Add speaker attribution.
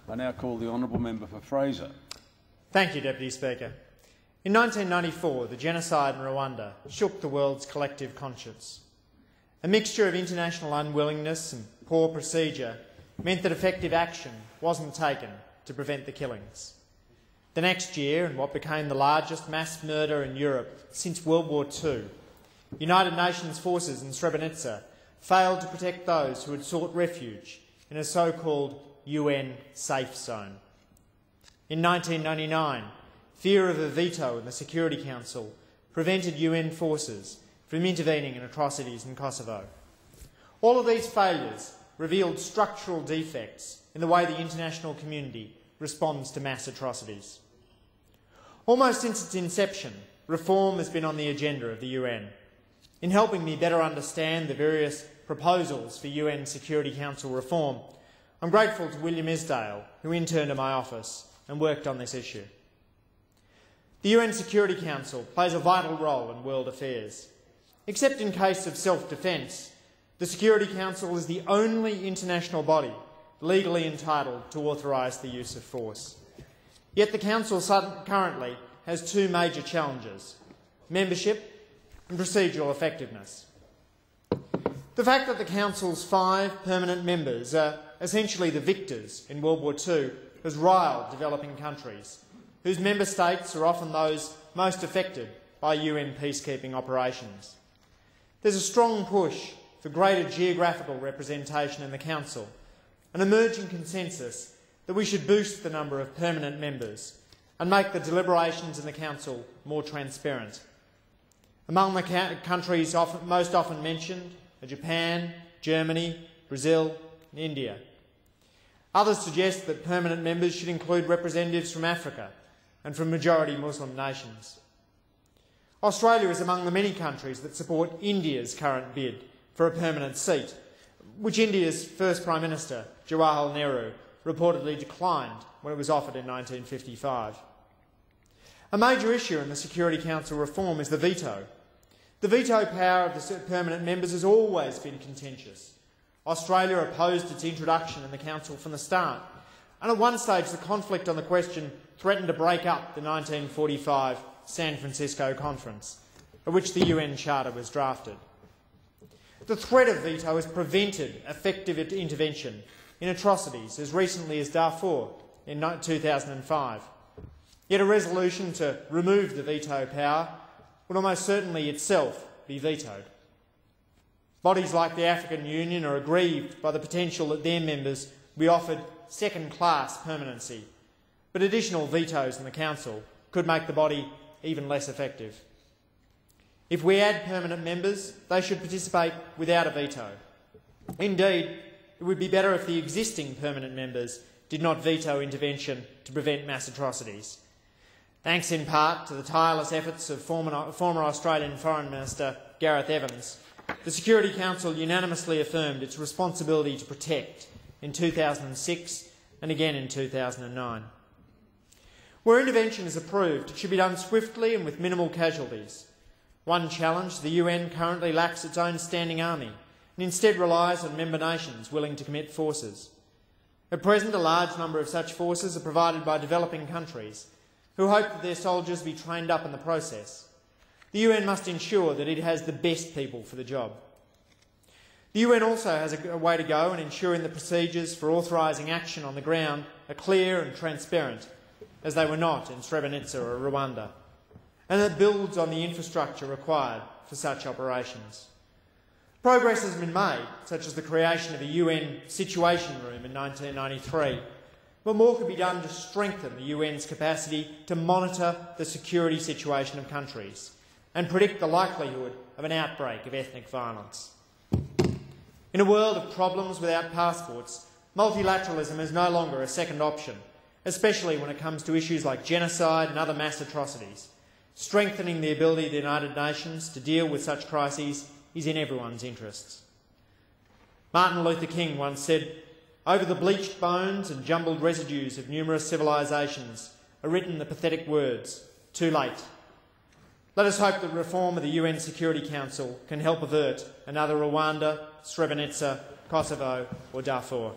Speaker 1: I now call the honourable member for Fraser.
Speaker 2: Thank you, Deputy Speaker. In 1994, the genocide in Rwanda shook the world's collective conscience. A mixture of international unwillingness and poor procedure meant that effective action wasn't taken to prevent the killings. The next year, in what became the largest mass murder in Europe since World War II, United Nations forces in Srebrenica failed to protect those who had sought refuge in a so-called UN safe zone. In 1999, fear of a veto in the Security Council prevented UN forces from intervening in atrocities in Kosovo. All of these failures revealed structural defects in the way the international community responds to mass atrocities. Almost since its inception, reform has been on the agenda of the UN. In helping me better understand the various proposals for UN Security Council reform, I'm grateful to William Isdale, who interned in my office and worked on this issue. The UN Security Council plays a vital role in world affairs. Except in case of self-defence, the Security Council is the only international body legally entitled to authorise the use of force. Yet the Council currently has two major challenges: membership and procedural effectiveness. The fact that the Council's 5 permanent members are essentially the victors in World War II has riled developing countries, whose member states are often those most affected by UN peacekeeping operations. There's a strong push for greater geographical representation in the Council, an emerging consensus that we should boost the number of permanent members and make the deliberations in the Council more transparent. Among the countries most often mentioned are Japan, Germany, Brazil and India. Others suggest that permanent members should include representatives from Africa and from majority Muslim nations. Australia is among the many countries that support India's current bid for a permanent seat, which India's first Prime Minister, Jawaharlal Nehru, reportedly declined when it was offered in 1955. A major issue in the Security Council reform is the veto. The veto power of the permanent members has always been contentious. Australia opposed its introduction in the Council from the start, and at one stage the conflict on the question threatened to break up the 1945 San Francisco Conference, at which the UN Charter was drafted. The threat of veto has prevented effective intervention in atrocities as recently as Darfur in 2005. Yet a resolution to remove the veto power would almost certainly itself be vetoed. Bodies like the African Union are aggrieved by the potential that their members be offered second-class permanency, but additional vetoes in the Council could make the body even less effective. If we add permanent members, they should participate without a veto. Indeed, it would be better if the existing permanent members did not veto intervention to prevent mass atrocities. Thanks in part to the tireless efforts of former Australian Foreign Minister Gareth Evans, the Security Council unanimously affirmed its responsibility to protect in 2006 and again in 2009. Where intervention is approved, it should be done swiftly and with minimal casualties. One challenge: the UN currently lacks its own standing army and instead relies on member nations willing to commit forces. At present, a large number of such forces are provided by developing countries who hope that their soldiers be trained up in the process. The UN must ensure that it has the best people for the job. The UN also has a way to go in ensuring the procedures for authorising action on the ground are clear and transparent, as they were not in Srebrenica or Rwanda, and that builds on the infrastructure required for such operations. Progress has been made, such as the creation of a UN Situation Room in 1993, but more could be done to strengthen the UN's capacity to monitor the security situation of countries and predict the likelihood of an outbreak of ethnic violence. In a world of problems without passports, multilateralism is no longer a second option, especially when it comes to issues like genocide and other mass atrocities. Strengthening the ability of the United Nations to deal with such crises is in everyone's interests. Martin Luther King once said, "Over the bleached bones and jumbled residues of numerous civilisations are written the pathetic words, 'Too late.' Let us hope that reform of the UN Security Council can help avert another Rwanda, Srebrenica, Kosovo or Darfur."